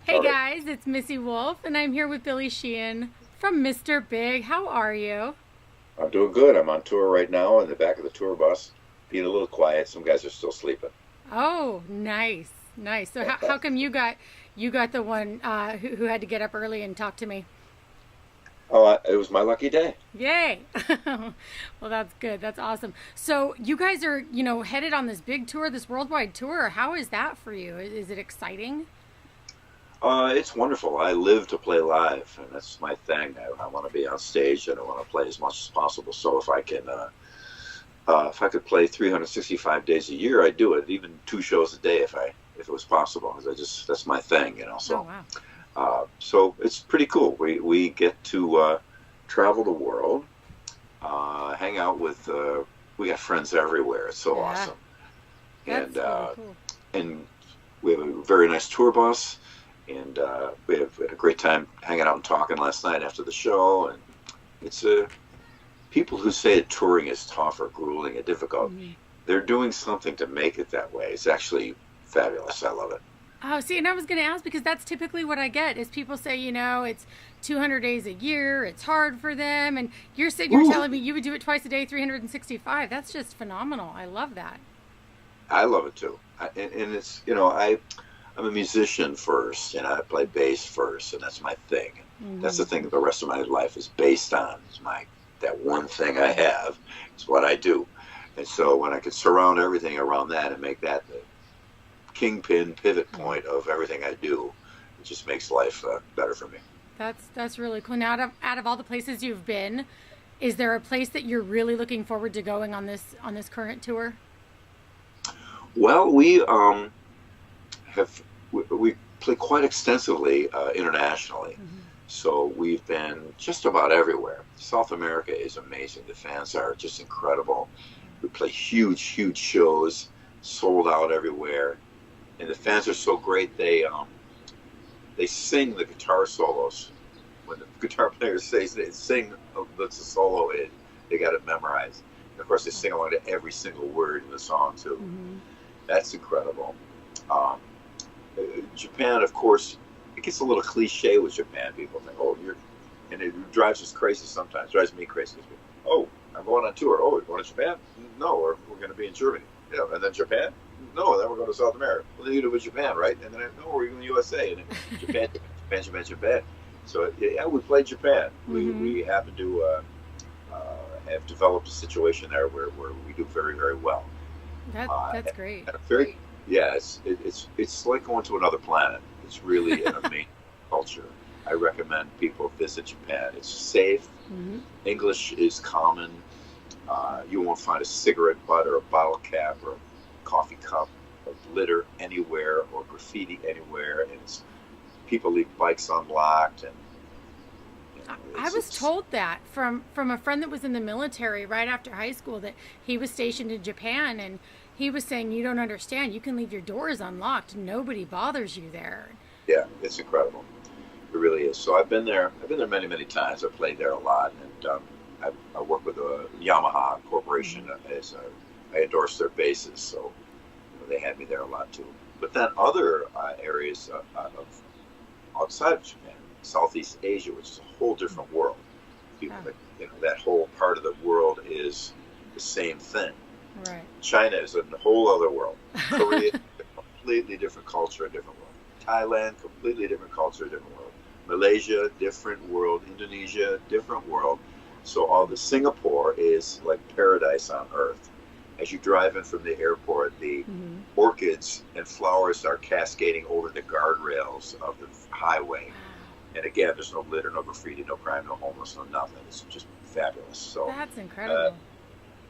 Hey guys, it's Missy Wolf, and I'm here with Billy Sheehan from Mr. Big. How are you? I'm doing good. I'm on tour right now in the back of the tour bus, being a little quiet. Some guys are still sleeping. Oh, nice, nice. So how come you got the one who had to get up early and talk to me? It was my lucky day. Yay! Well, that's good. That's awesome. So you guys are headed on this big tour, this worldwide tour. How is that for you? Is it exciting? It's wonderful. I live to play live, and that's my thing. I want to be on stage, and I want to play as much as possible. So if I could play 365 days a year, I'd do it. Even two shows a day, if it was possible. 'Cause that's my thing. Oh So wow. so it's pretty cool. We get to travel the world, hang out with. We got friends everywhere. It's so Yeah, awesome, that's and really cool. and we have a very nice tour bus, and we had a great time hanging out and talking last night after the show. And it's people who say that touring is tough or grueling or difficult, Mhm. they're doing something to make it that way. It's actually fabulous. I love it. Oh, see, and I was going to ask because that's typically what I get is people say, it's 200 days a year, it's hard for them, and you're Woo! telling me you would do it twice a day, 365. That's just phenomenal. I love that. I love it too. And it's I'm a musician first, and I play bass first, and that's my thing. That's Hmm. the thing that the rest of my life is based on. It's my that one thing I have. It's what I do. And so when I can surround everything around that and make that the kingpin pivot point of everything I do, it just makes life better for me. That's really cool. Now, out of all the places you've been, is there a place that you're really looking forward to going on this current tour? Well, we play quite extensively internationally. Hmm. So we've been just about everywhere. South America is amazing. The fans are just incredible. We play huge, huge shows, sold out everywhere, and the fans are so great. They sing the guitar solos when the guitar player says they sing the solo in. They got it memorized. And of course, they sing along to every single word in the song too. Hmm. That's incredible. Um, Japan, of course, it gets a little cliche with Japan. People think, oh, and it drives us crazy sometimes. It drives me crazy. Oh, I'm going on tour. Oh, we're going to Japan? No, we're going to be in Germany. Yeah, and then Japan? No, and then we're going to South America. Well, then you do it with Japan, right? And then, no, we're in the USA. And then Japan. So, yeah, we played Japan. Hmm. We happen to have developed a situation there where we do very, very well. That Uh, that's great. and very, yeah, it's like going to another planet. It's really an amazing culture. I recommend people visit Japan. It's safe. Hmm. English is common. You won't find a cigarette butt or a bottle cap or a coffee cup of litter anywhere or graffiti anywhere. And people leave bikes unlocked, and I was it's told that from a friend that was in the military right after high school that he was stationed in Japan, and he was saying you don't understand. You can leave your doors unlocked. Nobody bothers you there. yeah, it's incredible. It really is. So I've been there. I've been there many, many times. I've played there a lot, and I work with a Yamaha Corporation Hmm. I endorse their bases, so they had me there a lot too. But then other areas of outside of Japan, Southeast Asia, which is a whole different world. People, Oh, that whole part of the world is the same thing. right. China is a whole other world. Korea, completely different culture, a different world. Thailand, completely different culture, a different world. Malaysia, different world. Indonesia, different world. So all the Singapore is like paradise on earth. As you drive in from the airport, the Hmm. orchids and flowers are cascading over the guardrails of the highway. And again, there's no litter, no graffiti, no crime, no homeless, no nothing. It's just fabulous. So That's uh, incredible.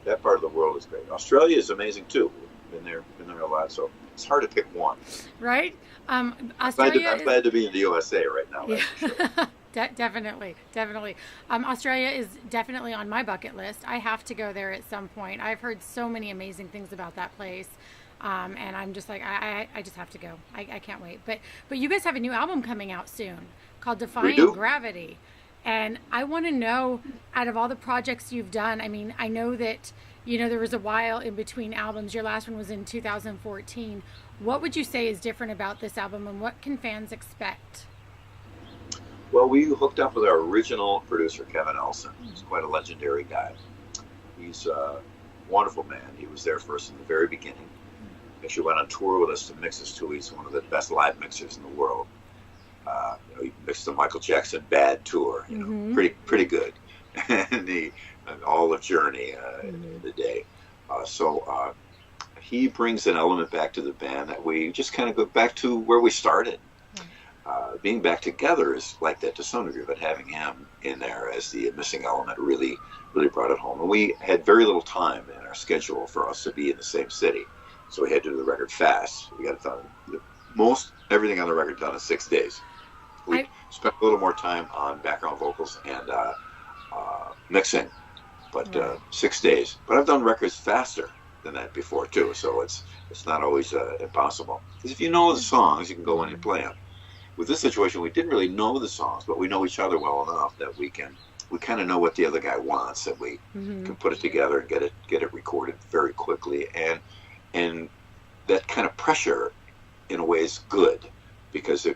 that part of the world is great. Australia is amazing too. Been there a lot. So it's hard to pick one. Right? Australia I'm is, glad to be in the USA right now. yeah, That's for sure. definitely, definitely. Australia is definitely on my bucket list. I have to go there at some point. I've heard so many amazing things about that place. And I'm just like, I just have to go. I can't wait. But you guys have a new album coming out soon called We Defying do. Gravity. And I want to know, out of all the projects you've done, I mean, I know that there was a while in between albums. Your last one was in 2014. What would you say is different about this album, and what can fans expect? Well, we hooked up with our original producer, Kevin Elson. He's quite a legendary guy. He's a wonderful man. He was there for us in the very beginning. Actually went on tour with us to mix us too. He's one of the best live mixers in the world. He mixed the Michael Jackson Bad tour, pretty good. and all of Journey in the day. So he brings an element back to the band that we just kind of go back to where we started. Being back together is like that to some degree, but having him in there as the missing element really brought it home. And we had very little time in our schedule for us to be in the same city, so we had to do the record fast. We got it done. Everything on the record done in 6 days. We spent a little more time on background vocals and mixing, but 6 days. But I've done records faster than that before too, so it's not always impossible. Because if you know the songs, you can go in and play them. With this situation, we didn't really know the songs, but we know each other well enough that we kind of know what the other guy wants, and we can put it together and get it recorded very quickly. And that kind of pressure, in a way, is good, because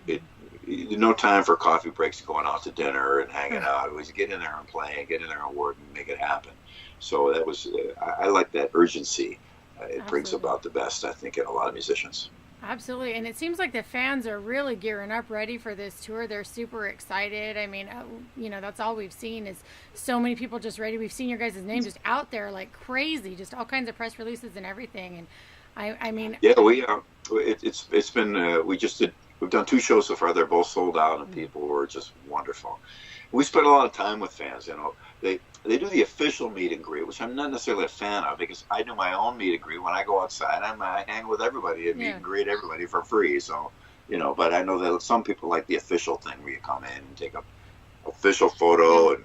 no time for coffee breaks, going out to dinner and hanging out. It was get in there and play, get in there and work and make it happen. So that was I like that urgency. It brings about the best, I think, in a lot of musicians. Absolutely. And it seems like the fans are really gearing up, ready for this tour. They're super excited. I mean, that's all we've seen is so many people just ready. We've seen your guys' name just out there like crazy, just all kinds of press releases and everything. And I mean, yeah, it's been we've done 2 shows so far. They're both sold out, and people were just wonderful. We spent a lot of time with fans. They do the official meet and greet, which I'm not necessarily a fan of, because I do my own meet and greet. When I go outside, I hang with everybody and meet and greet everybody for free. So, but I know that some people like the official thing where you come in and take a official photo and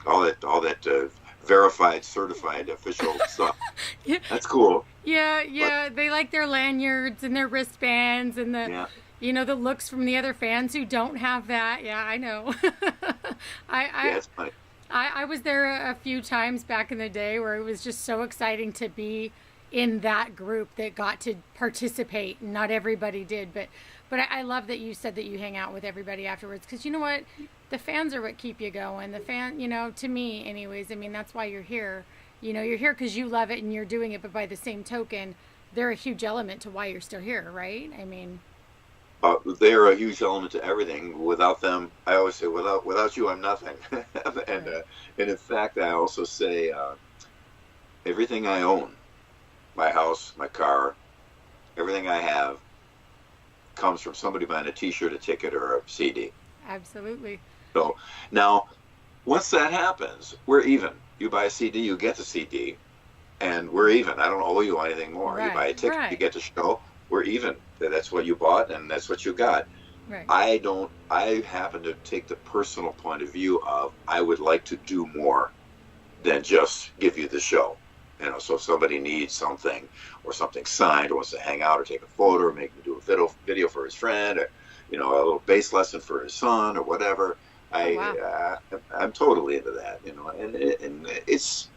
all that verified, certified official stuff. That's cool. Yeah. They like their lanyards and their wristbands and the the looks from the other fans who don't have that. Yeah, I know. It's funny. I was there a few times back in the day where it was just so exciting to be in that group that got to participate. Not everybody did, but I love that you said that you hang out with everybody afterwards, because you know what? The fans are what keep you going. The fan, to me anyways, I mean, that's why you're here. You're here because you love it and you're doing it, but by the same token, they're a huge element to why you're still here, right? I mean... they're a huge element to everything. Without them, I always say, without you, I'm nothing. and in fact, I also say everything I own, my house, my car, everything I have, comes from somebody buying a T-shirt, a ticket, or a CD. Absolutely. So now, once that happens, we're even. You buy a CD, you get the CD, and we're even. I don't owe you anything more. You buy a ticket, you get the show. We're even. That's what you bought, and that's what you got. Right. I happen to take the personal point of view of I would like to do more than just give you the show. So if somebody needs something or something signed or wants to hang out or take a photo or make me do a video for his friend, or a little bass lesson for his son or whatever, I'm totally into that. And it's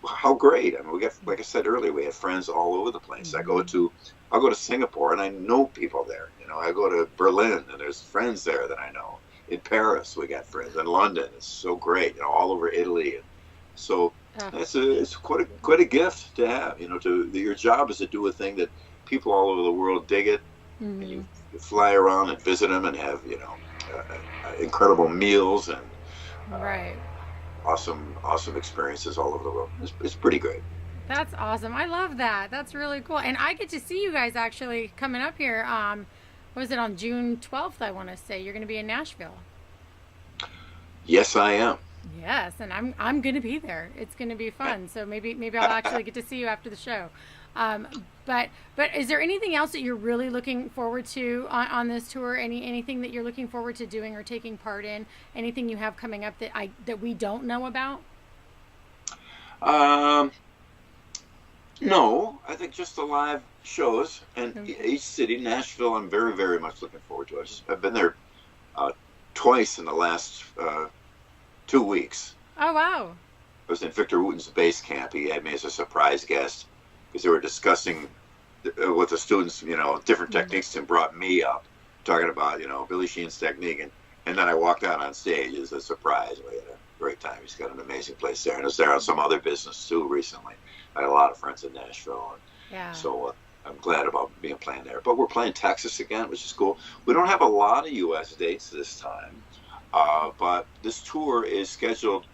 how great. I mean, we got, like I said earlier, we have friends all over the place. I'll go to Singapore and I know people there. I go to Berlin and there's friends there that I know. In Paris, we got friends. In London, it's so great. All over Italy. And so it's quite a gift to have. Your job is to do a thing that people all over the world dig it, and you fly around and visit them and have incredible meals and awesome experiences all over the world. It's pretty great. That's awesome. I love that. That's really cool. And I get to see you guys actually coming up here. What was it, on June 12th, I want to say? You're going to be in Nashville. Yes, I am. Yes, and I'm going to be there. It's going to be fun. So maybe I'll actually get to see you after the show. But is there anything else that you're really looking forward to on this tour? Anything that you're looking forward to doing or taking part in? Anything you have coming up that we don't know about? No, I think just the live shows, and each city. Nashville, I'm very, very much looking forward to. I've been there twice in the last 2 weeks. Oh, wow. I was in Victor Wooten's base camp. He had me as a surprise guest because they were discussing with the students, different techniques, and brought me up talking about, Billy Sheehan's technique. And then I walked out on stage as a surprise. We had a great time. He's got an amazing place there. And I was there on some other business too recently. I had a lot of friends in Nashville. Yeah. So I'm glad about being playing there. But we're playing Texas again, which is cool. We don't have a lot of U.S. dates this time. But this tour is scheduled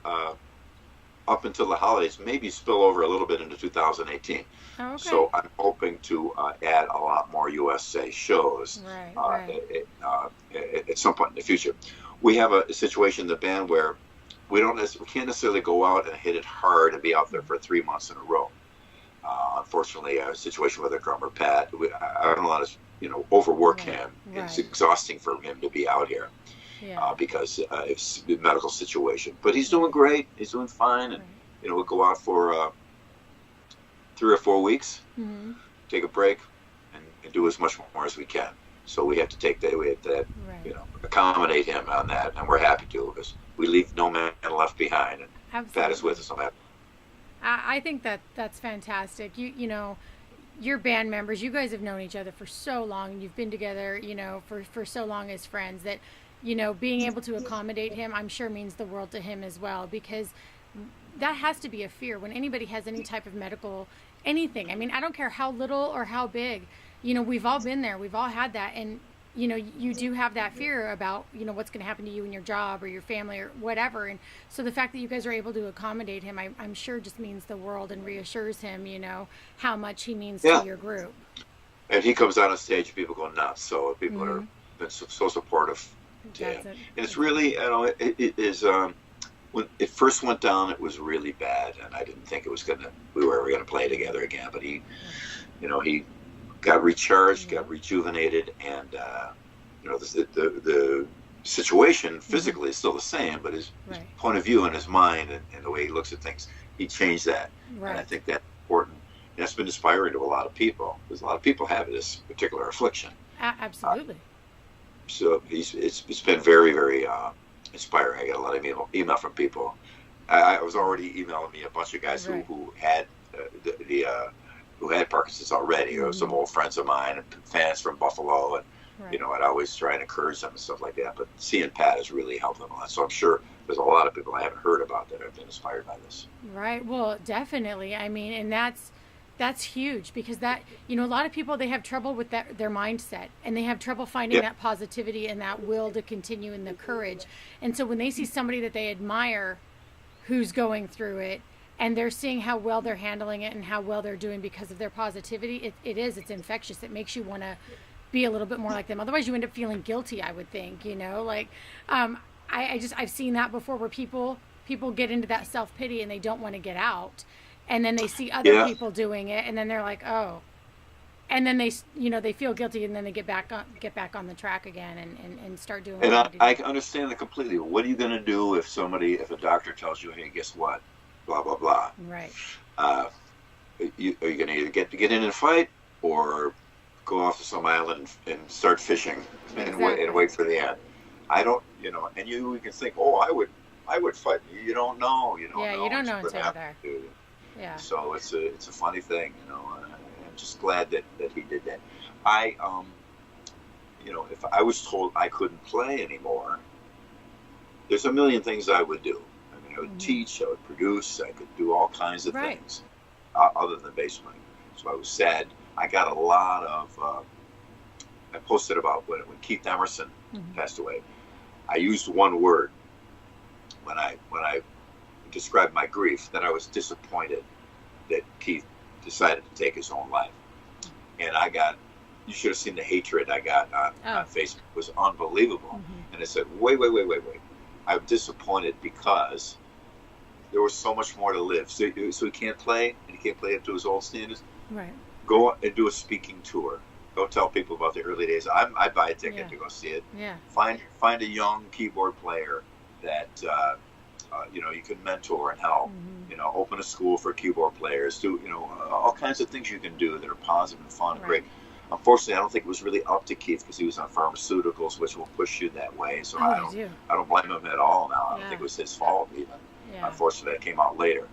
up until the holidays, maybe spill over a little bit into 2018. Oh, okay. So I'm hoping to add a lot more USA shows at some point in the future. We have a situation in the band where we can't necessarily go out and hit it hard and be out there for 3 months in a row. Unfortunately, a situation with our drummer Pat, I don't want to overwork him. Right. It's exhausting for him to be out here. Yeah. Because it's a medical situation. But he's doing great. He's doing fine. And, we'll go out for 3 or 4 weeks, take a break, and do as much more as we can. So we have to take that. We have to, accommodate him on that. And we're happy to, because we leave no man left behind. And Absolutely. Pat is with us. I'm happy. I think that's fantastic. Your band members, you guys have known each other for so long, and you've been together, for so long as friends that, being able to accommodate him, I'm sure means the world to him as well, because that has to be a fear when anybody has any type of medical anything. I mean, I don't care how little or how big, we've all been there. We've all had that. And, you do have that fear about, what's going to happen to you in your job or your family or whatever. And so the fact that you guys are able to accommodate him, I'm sure just means the world and reassures him, how much he means to your group. And he comes out on stage and people go nuts. So people are been so supportive. Yeah. And it's really, it is, when it first went down, it was really bad, and I didn't think we were ever gonna play together again. But he got recharged, got rejuvenated, and the situation physically is still the same, but his point of view and his mind and the way he looks at things, he changed that, and I think that's important. And that's been inspiring to a lot of people, because a lot of people have this particular affliction. Absolutely. So it's been very, very inspiring. I get a lot of email from people. I was already emailing me a bunch of guys who had who had Parkinson's already. Some old friends of mine, and fans from Buffalo, and I'd always try and encourage them and stuff like that. But seeing Pat has really helped them a lot. So I'm sure there's a lot of people I haven't heard about that have been inspired by this. Right. Well, definitely. I mean, and that's huge, because that, a lot of people, they have trouble with their mindset, and they have trouble finding that positivity and that will to continue and the courage. And so when they see somebody that they admire who's going through it, and they're seeing how well they're handling it and how well they're doing because of their positivity, it's infectious. It makes you want to be a little bit more like them. Otherwise you end up feeling guilty, I would think, I've seen that before, where people get into that self-pity and they don't want to get out. And then they see other people doing it, and then they're like, oh, and then they feel guilty, and then they get back on the track again and start doing. And I understand that completely. What are you going to do if a doctor tells you, hey, guess what, blah blah blah? Right. Are you going to either get in and fight, or go off to some island and start fishing and wait for the end? I don't, and you can think, oh, I would fight. You don't know. You don't know until you're there. Yeah. So it's a funny thing, I'm just glad that he did that. If I was told I couldn't play anymore, there's a million things I would do. I mean, I would teach, I would produce, I could do all kinds of things other than bass playing. So I was sad. I got a lot of, I posted about when Keith Emerson passed away. I used one word when I described my grief, that I was disappointed that Keith decided to take his own life. And you should have seen the hatred I got on Facebook. It was unbelievable. And I said, wait. I'm disappointed because there was so much more to live. So he can't play, and he can't play up to his old standards. Right. Go and do a speaking tour. Go tell people about the early days. I'd buy a ticket to go see it. Yeah. Find a young keyboard player that you can mentor and help. Open a school for keyboard players. Do all kinds of things you can do that are positive and fun and great. Unfortunately, I don't think it was really up to Keith, because he was on pharmaceuticals, which will push you that way. So I don't blame him at all now. I don't think it was his fault even. Yeah. Unfortunately, that came out later.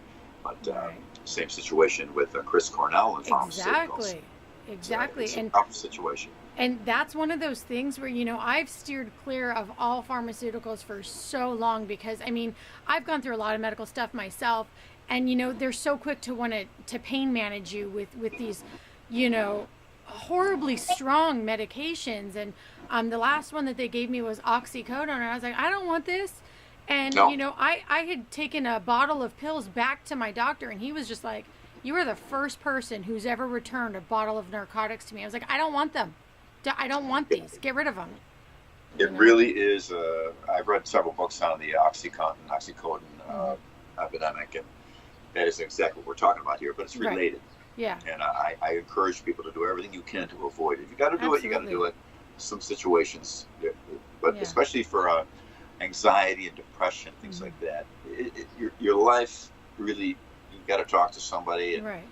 But Right. same situation with Chris Cornell and pharmaceuticals. Exactly. It's a tough situation. And that's one of those things where, I've steered clear of all pharmaceuticals for so long because, I mean, I've gone through a lot of medical stuff myself. And, they're so quick to want to pain manage you with these, horribly strong medications. And the last one that they gave me was oxycodone. And I was like, I don't want this. And, No. I had taken a bottle of pills back to my doctor, and he was just like, you are the first person who's ever returned a bottle of narcotics to me. I was like, I don't want them. I don't want these. Get rid of them. It really is. I've read several books on the Oxycontin, epidemic, and that is exactly what we're talking about here, but it's related. Right. Yeah. And I encourage people to do everything you can to avoid it. If you got to do it, you got to do it. Some situations, but especially for anxiety and depression, things like that, your life really, you got to talk to somebody. And, right.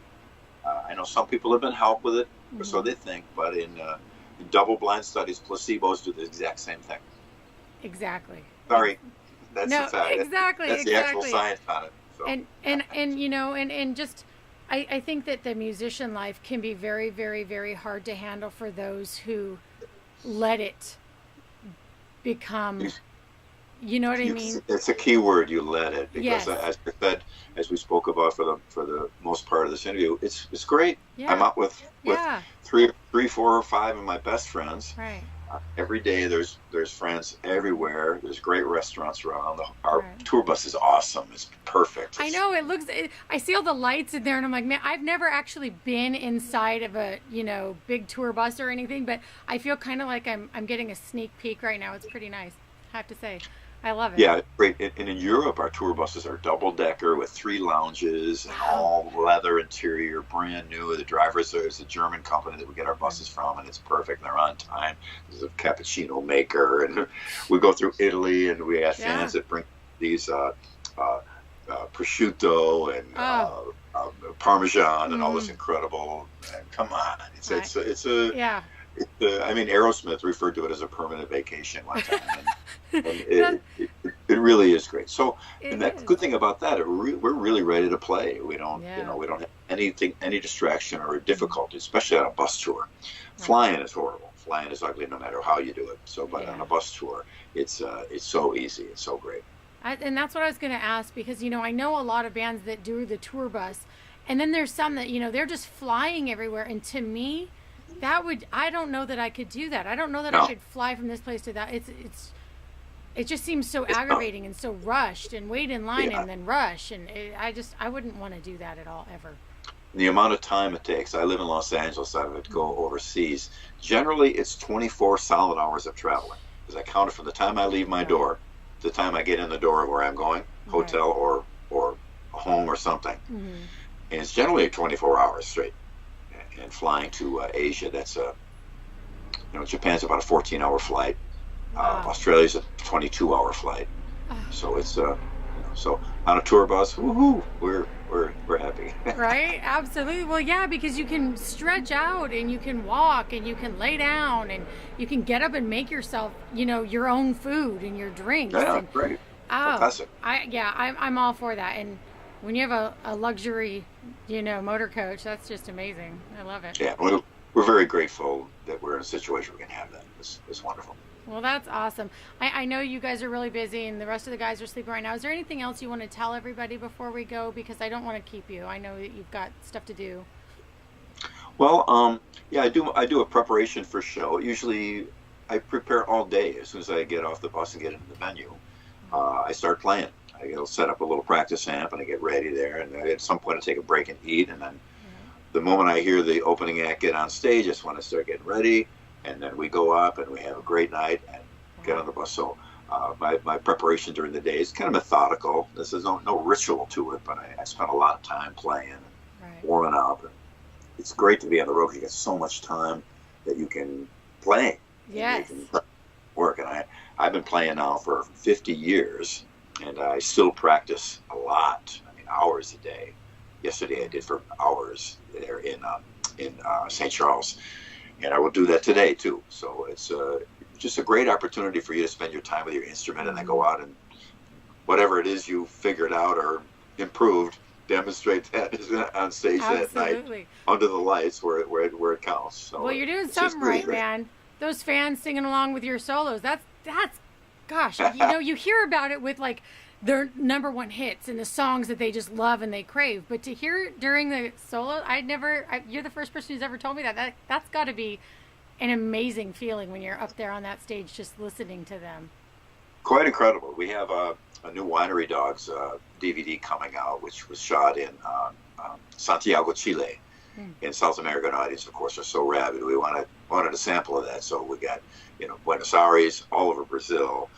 I know some people have been helped with it, or so they think, but in double-blind studies, placebos do the exact same thing. Exactly. Sorry, that's the fact. Exactly. That's the actual science on it. So. And just, I think that the musician life can be very, very, very hard to handle for those who let it become. You know what I mean? It's a key word. You let it, Yes. because as I said, as we spoke about for the most part of this interview, it's great. Yeah. I'm out with three, 4, or 5 of my best friends. Right. Every day there's friends everywhere. There's great restaurants around. Our tour bus is awesome. It's perfect. I know I see all the lights in there, and I'm like, man, I've never actually been inside of a big tour bus or anything, but I feel kind of like I'm getting a sneak peek right now. It's pretty nice, I have to say. I love it. Yeah, great. And in Europe, our tour buses are double-decker with 3 lounges and all leather interior, brand new. The drivers is a German company that we get our buses from, and it's perfect. They're on time. There's a cappuccino maker, and we go through Italy, and we have fans that bring these prosciutto and Parmesan and all this incredible. And come on, it's I mean, Aerosmith referred to it as a permanent vacation one time, and it really is great. So, and the good thing about that, we're really ready to play. We don't, we don't have any distraction or difficulty, especially on a bus tour. Right. Flying is horrible. Flying is ugly no matter how you do it. So, but on a bus tour, it's so easy. It's so great. And that's what I was going to ask, because I know a lot of bands that do the tour bus, and then there's some that they're just flying everywhere, and to me, I don't know that I could do that. I don't know that I could fly from this place to that. It just seems so aggravating and so rushed, and wait in line and then rush. And I wouldn't want to do that at all, ever. The amount of time it takes. I live in Los Angeles. I would go overseas. Generally, it's 24 solid hours of traveling, because I count it from the time I leave my door to the time I get in the door of where I'm going, hotel or home or something. Mm-hmm. And it's generally 24 hours straight. And flying to Asia, that's Japan's about a 14-hour flight. Australia's a 22-hour flight. So it's so on a tour bus, woohoo, we're happy. Right? Absolutely. Well, yeah, because you can stretch out, and you can walk, and you can lay down, and you can get up and make yourself, your own food and your drinks. Yeah, and, great. Fantastic. I'm all for that. And when you have a luxury, motor coach, that's just amazing. I love it. Yeah, we're very grateful that we're in a situation we can have that. It's wonderful. Well, that's awesome. I know you guys are really busy, and the rest of the guys are sleeping right now. Is there anything else you want to tell everybody before we go? Because I don't want to keep you. I know that you've got stuff to do. Well, I do a preparation for show. Usually I prepare all day. As soon as I get off the bus and get into the venue, I start playing. I'll set up a little practice amp, and I get ready there, and at some point I take a break and eat, and then the moment I hear the opening act get on stage, that's when I start getting ready, and then we go up and we have a great night and get on the bus. So my preparation during the day is kind of methodical. This is no ritual to it, but I spend a lot of time playing and warming up. And it's great to be on the road because you get so much time that you can play. Yes. You can work, and I've been playing now for 50 years. And I still practice a lot. I mean, hours a day. Yesterday I did for hours there in St. Charles, and I will do that today too. So it's just a great opportunity for you to spend your time with your instrument, and then go out and whatever it is you figured out or improved, demonstrate that on stage that night under the lights where it counts. So well, you're doing something right, man. Those fans singing along with your solos, that's gosh, you hear about it with like their number one hits and the songs that they just love and they crave, but to hear it during the solo, you're the first person who's ever told me that's got to be an amazing feeling when you're up there on that stage just listening to them. Quite incredible. We have a new Winery Dogs DVD coming out, which was shot in Santiago, Chile. In South American audience, of course, are so rabid. We wanted a sample of that, so we got Buenos Aires, all over Brazil,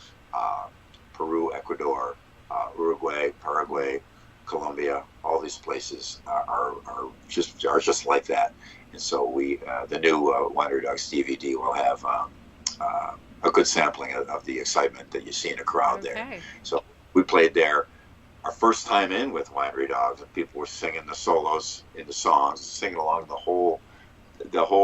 Peru, Ecuador, Uruguay, Paraguay, Colombia. All these places are just like that. And so the new Winery Dogs DVD will have a good sampling of the excitement that you see in the crowd there. So we played there our first time in with Winery Dogs, and people were singing the solos in the songs, singing along the whole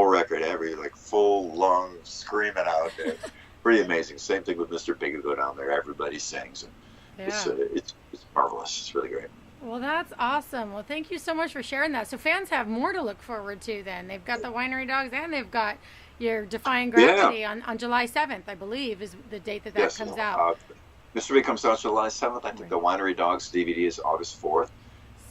record, every like full lung screaming out there. Pretty amazing. Same thing with Mr. Big go down there. Everybody sings, and it's marvelous. It's really great. Well, that's awesome. Well, thank you so much for sharing that. So fans have more to look forward to then. They've got the Winery Dogs and they've got your Defying Gravity on July 7th, I believe, is the date that comes out. Mr. Big comes out July 7th. I think the Winery Dogs DVD is August 4th.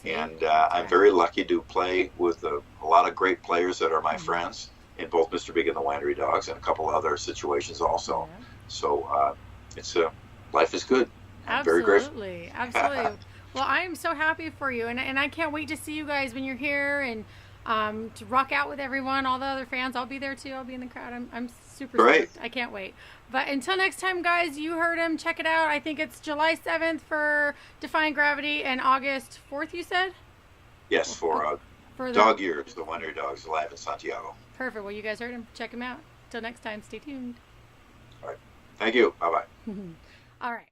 And I'm very lucky to play with a lot of great players that are my friends in both Mr. Big and the Winery Dogs and a couple other situations also. Yeah. So life is good. I'm very grateful. Absolutely. Well, I am so happy for you. And I can't wait to see you guys when you're here and to rock out with everyone, all the other fans. I'll be there too. I'll be in the crowd. I'm super stoked. I can't wait. But until next time, guys, you heard him. Check it out. I think it's July 7th for Defying Gravity and August 4th, you said? Yes, for Dog Years, the Winery Dogs live in Santiago. Perfect. Well, you guys heard him. Check him out. Until next time, stay tuned. All right. Thank you. Bye-bye. All right.